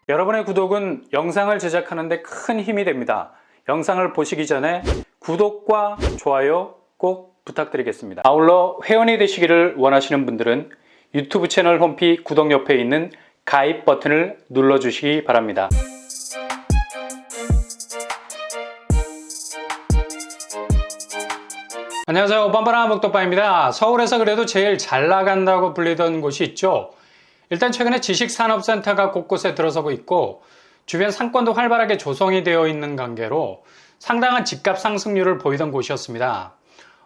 여러분의 구독은 영상을 제작하는 데 큰 힘이 됩니다. 영상을 보시기 전에 구독과 좋아요 꼭 부탁드리겠습니다. 아울러 회원이 되시기를 원하시는 분들은 유튜브 채널 홈피 구독 옆에 있는 가입 버튼을 눌러주시기 바랍니다. 안녕하세요. 뻔뻔한 목도빠입니다. 서울에서 그래도 제일 잘 나간다고 불리던 곳이 있죠. 일단 최근에 지식산업센터가 곳곳에 들어서고 있고 주변 상권도 활발하게 조성이 되어 있는 관계로 상당한 집값 상승률을 보이던 곳이었습니다.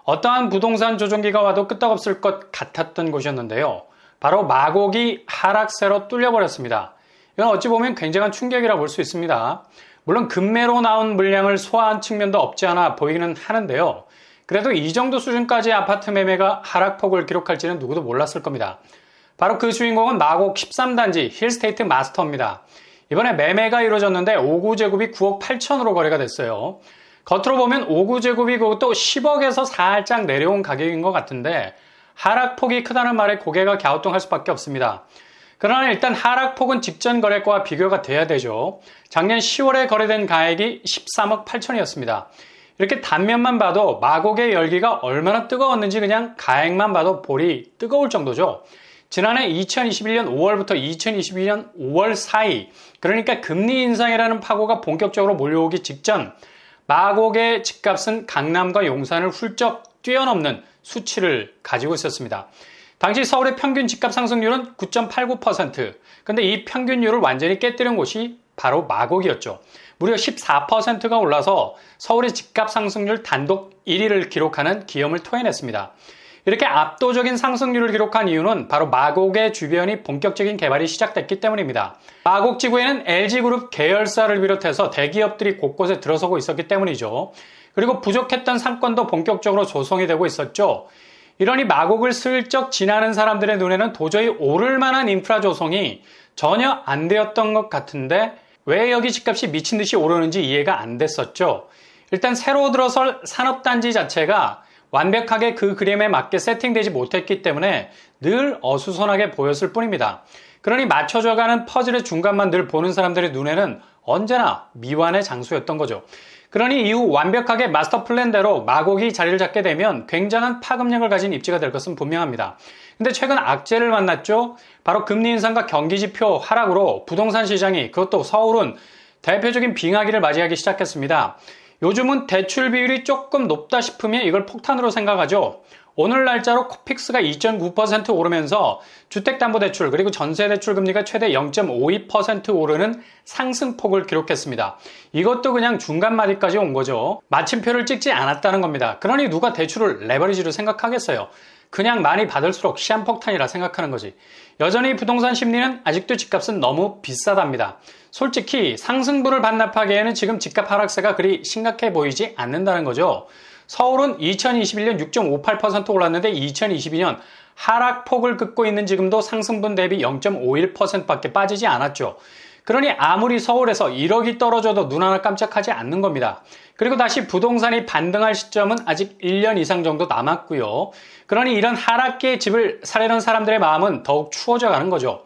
어떠한 부동산 조정기가 와도 끄떡없을 것 같았던 곳이었는데요. 바로 마곡이 하락세로 뚫려버렸습니다. 이건 어찌 보면 굉장한 충격이라 볼 수 있습니다. 물론 급매로 나온 물량을 소화한 측면도 없지 않아 보이기는 하는데요. 그래도 이 정도 수준까지 아파트 매매가 하락폭을 기록할지는 누구도 몰랐을 겁니다. 바로 그 주인공은 마곡 13단지 힐스테이트 마스터입니다. 이번에 매매가 이루어졌는데 5구제곱이 9억 8천으로 거래가 됐어요. 겉으로 보면 5구제곱이 그것도 10억에서 살짝 내려온 가격인 것 같은데 하락폭이 크다는 말에 고개가 갸우뚱할 수밖에 없습니다. 그러나 일단 하락폭은 직전 거래가와 비교가 돼야 되죠. 작년 10월에 거래된 가액이 13억 8천이었습니다. 이렇게 단면만 봐도 마곡의 열기가 얼마나 뜨거웠는지 그냥 가액만 봐도 볼이 뜨거울 정도죠. 지난해 2021년 5월부터 2022년 5월 사이, 그러니까 금리 인상이라는 파고가 본격적으로 몰려오기 직전 마곡의 집값은 강남과 용산을 훌쩍 뛰어넘는 수치를 가지고 있었습니다. 당시 서울의 평균 집값 상승률은 9.89%, 근데 이 평균율을 완전히 깨뜨린 곳이 바로 마곡이었죠. 무려 14%가 올라서 서울의 집값 상승률 단독 1위를 기록하는 기염을 토해냈습니다. 이렇게 압도적인 상승률을 기록한 이유는 바로 마곡의 주변이 본격적인 개발이 시작됐기 때문입니다. 마곡 지구에는 LG그룹 계열사를 비롯해서 대기업들이 곳곳에 들어서고 있었기 때문이죠. 그리고 부족했던 상권도 본격적으로 조성이 되고 있었죠. 이러니 마곡을 슬쩍 지나는 사람들의 눈에는 도저히 오를 만한 인프라 조성이 전혀 안 되었던 것 같은데 왜 여기 집값이 미친 듯이 오르는지 이해가 안 됐었죠. 일단 새로 들어설 산업단지 자체가 완벽하게 그 그림에 맞게 세팅되지 못했기 때문에 늘 어수선하게 보였을 뿐입니다. 그러니 맞춰져가는 퍼즐의 중간만 늘 보는 사람들의 눈에는 언제나 미완의 장소였던 거죠. 그러니 이후 완벽하게 마스터 플랜대로 마곡이 자리를 잡게 되면 굉장한 파급력을 가진 입지가 될 것은 분명합니다. 근데 최근 악재를 만났죠. 바로 금리 인상과 경기지표 하락으로 부동산 시장이, 그것도 서울은 대표적인 빙하기를 맞이하기 시작했습니다. 요즘은 대출 비율이 조금 높다 싶으면 이걸 폭탄으로 생각하죠. 오늘 날짜로 코픽스가 2.9% 오르면서 주택담보대출 그리고 전세대출 금리가 최대 0.52% 오르는 상승폭을 기록했습니다. 이것도 그냥 중간마디까지 온 거죠. 마침표를 찍지 않았다는 겁니다. 그러니 누가 대출을 레버리지로 생각하겠어요. 그냥 많이 받을수록 시한폭탄이라 생각하는 거지. 여전히 부동산 심리는 아직도 집값은 너무 비싸답니다. 솔직히 상승분을 반납하기에는 지금 집값 하락세가 그리 심각해 보이지 않는다는 거죠. 서울은 2021년 6.58% 올랐는데 2022년 하락폭을 긋고 있는 지금도 상승분 대비 0.51%밖에 빠지지 않았죠. 그러니 아무리 서울에서 1억이 떨어져도 눈 하나 깜짝하지 않는 겁니다. 그리고 다시 부동산이 반등할 시점은 아직 1년 이상 정도 남았고요. 그러니 이런 하락기에 집을 사려는 사람들의 마음은 더욱 추워져 가는 거죠.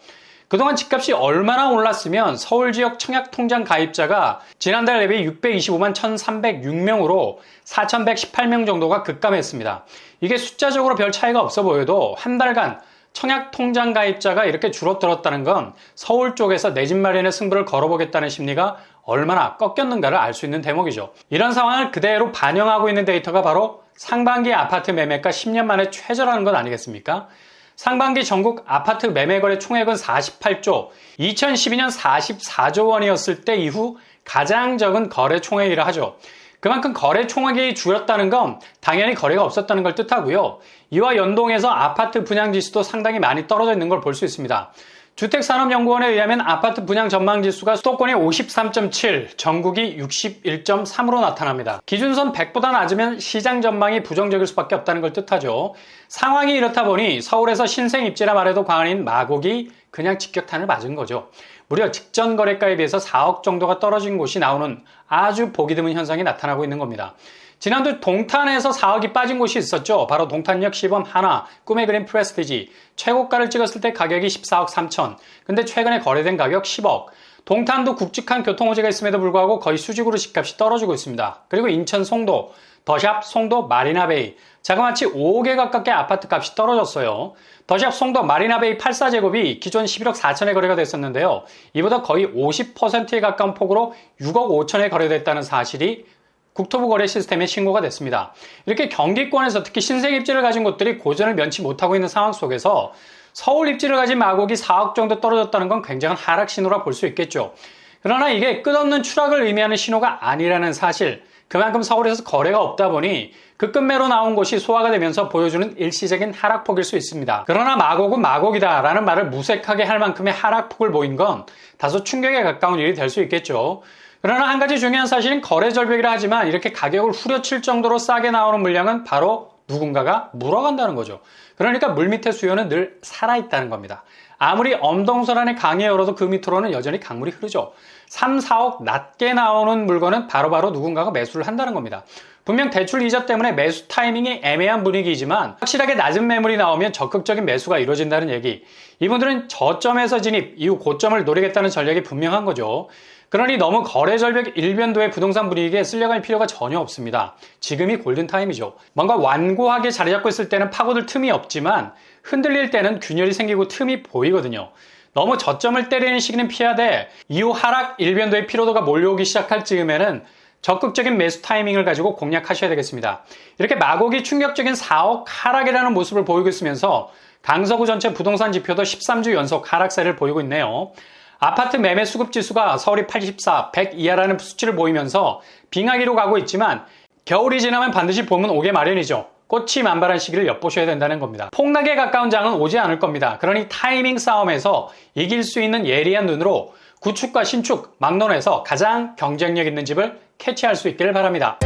그동안 집값이 얼마나 올랐으면 서울 지역 청약통장 가입자가 지난달 대비 625만 1,306명으로 4,118명 정도가 급감했습니다. 이게 숫자적으로 별 차이가 없어 보여도 한 달간 청약통장 가입자가 이렇게 줄어들었다는 건 서울 쪽에서 내 집 마련의 승부를 걸어보겠다는 심리가 얼마나 꺾였는가를 알 수 있는 대목이죠. 이런 상황을 그대로 반영하고 있는 데이터가 바로 상반기 아파트 매매가 10년 만에 최저라는 것 아니겠습니까? 상반기 전국 아파트 매매거래 총액은 48조, 2012년 44조 원이었을 때 이후 가장 적은 거래 총액이라 하죠. 그만큼 거래 총액이 줄었다는 건 당연히 거래가 없었다는 걸 뜻하고요. 이와 연동해서 아파트 분양 지수도 상당히 많이 떨어져 있는 걸 볼 수 있습니다. 주택산업연구원에 의하면 아파트 분양 전망지수가 수도권이 53.7, 전국이 61.3으로 나타납니다. 기준선 100보다 낮으면 시장 전망이 부정적일 수밖에 없다는 걸 뜻하죠. 상황이 이렇다 보니 서울에서 신생 입지라 말해도 과언인 마곡이 그냥 직격탄을 맞은 거죠. 무려 직전 거래가에 비해서 4억 정도가 떨어진 곳이 나오는 아주 보기 드문 현상이 나타나고 있는 겁니다. 지난주 동탄에서 4억이 빠진 곳이 있었죠. 바로 동탄역 시범 하나, 꿈의 그린 프레스티지. 최고가를 찍었을 때 가격이 14억 3천. 근데 최근에 거래된 가격 10억. 동탄도 굵직한 교통호재가 있음에도 불구하고 거의 수직으로 집값이 떨어지고 있습니다. 그리고 인천 송도, 더샵 송도 마리나베이, 자그마치 5개 가깝게 아파트 값이 떨어졌어요. 더샵 송도 마리나베이 84제곱이 기존 11억 4천에 거래가 됐었는데요. 이보다 거의 50%에 가까운 폭으로 6억 5천에 거래됐다는 사실이 국토부 거래 시스템에 신고가 됐습니다. 이렇게 경기권에서 특히 신생 입지를 가진 곳들이 고전을 면치 못하고 있는 상황 속에서 서울 입지를 가진 마곡이 4억 정도 떨어졌다는 건 굉장한 하락 신호라 볼 수 있겠죠. 그러나 이게 끝없는 추락을 의미하는 신호가 아니라는 사실, 그만큼 서울에서 거래가 없다 보니 급급매로 나온 곳이 소화가 되면서 보여주는 일시적인 하락폭일 수 있습니다. 그러나 마곡은 마곡이다 라는 말을 무색하게 할 만큼의 하락폭을 보인 건 다소 충격에 가까운 일이 될 수 있겠죠. 그러나 한 가지 중요한 사실은 거래 절벽이라 하지만 이렇게 가격을 후려칠 정도로 싸게 나오는 물량은 바로 누군가가 물어간다는 거죠. 그러니까 물밑의 수요는 늘 살아있다는 겁니다. 아무리 엄동설안의 강이 열어도 그 밑으로는 여전히 강물이 흐르죠. 3, 4억 낮게 나오는 물건은 바로바로 누군가가 매수를 한다는 겁니다. 분명 대출 이자 때문에 매수 타이밍이 애매한 분위기이지만 확실하게 낮은 매물이 나오면 적극적인 매수가 이루어진다는 얘기. 이분들은 저점에서 진입, 이후 고점을 노리겠다는 전략이 분명한 거죠. 그러니 너무 거래 절벽 일변도의 부동산 분위기에 쓸려갈 필요가 전혀 없습니다. 지금이 골든타임이죠. 뭔가 완고하게 자리 잡고 있을 때는 파고들 틈이 없지만 흔들릴 때는 균열이 생기고 틈이 보이거든요. 너무 저점을 때리는 시기는 피하되 이후 하락 일변도의 피로도가 몰려오기 시작할 즈음에는 적극적인 매수 타이밍을 가지고 공략하셔야 되겠습니다. 이렇게 마곡이 충격적인 4억 하락이라는 모습을 보이고 있으면서 강서구 전체 부동산 지표도 13주 연속 하락세를 보이고 있네요. 아파트 매매 수급 지수가 서울이 84, 100 이하라는 수치를 보이면서 빙하기로 가고 있지만 겨울이 지나면 반드시 봄은 오게 마련이죠. 꽃이 만발한 시기를 엿보셔야 된다는 겁니다. 폭락에 가까운 장은 오지 않을 겁니다. 그러니 타이밍 싸움에서 이길 수 있는 예리한 눈으로 구축과 신축, 막론에서 가장 경쟁력 있는 집을 캐치할 수 있기를 바랍니다.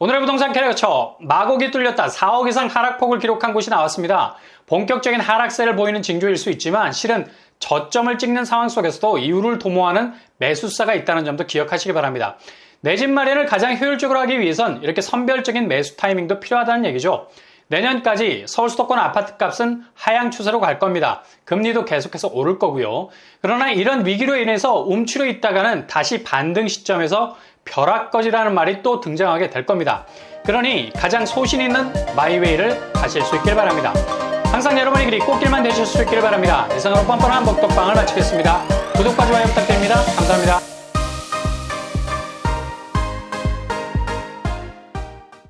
오늘의 부동산 캐리어처 마곡이 뚫렸다 4억 이상 하락폭을 기록한 곳이 나왔습니다. 본격적인 하락세를 보이는 징조일 수 있지만 실은 저점을 찍는 상황 속에서도 이유를 도모하는 매수사가 있다는 점도 기억하시기 바랍니다. 내 집 마련을 가장 효율적으로 하기 위해선 이렇게 선별적인 매수 타이밍도 필요하다는 얘기죠. 내년까지 서울 수도권 아파트 값은 하향 추세로 갈 겁니다. 금리도 계속해서 오를 거고요. 그러나 이런 위기로 인해서 움츠려 있다가는 다시 반등 시점에서 벼락거지라는 말이 또 등장하게 될 겁니다. 그러니 가장 소신 있는 마이웨이를 가실 수 있길 바랍니다. 항상 여러분의 길이 꽃길만 되실 수 있기를 바랍니다. 이상으로 뻔뻔한 복덕방을 마치겠습니다. 구독과 좋아요 부탁드립니다. 감사합니다.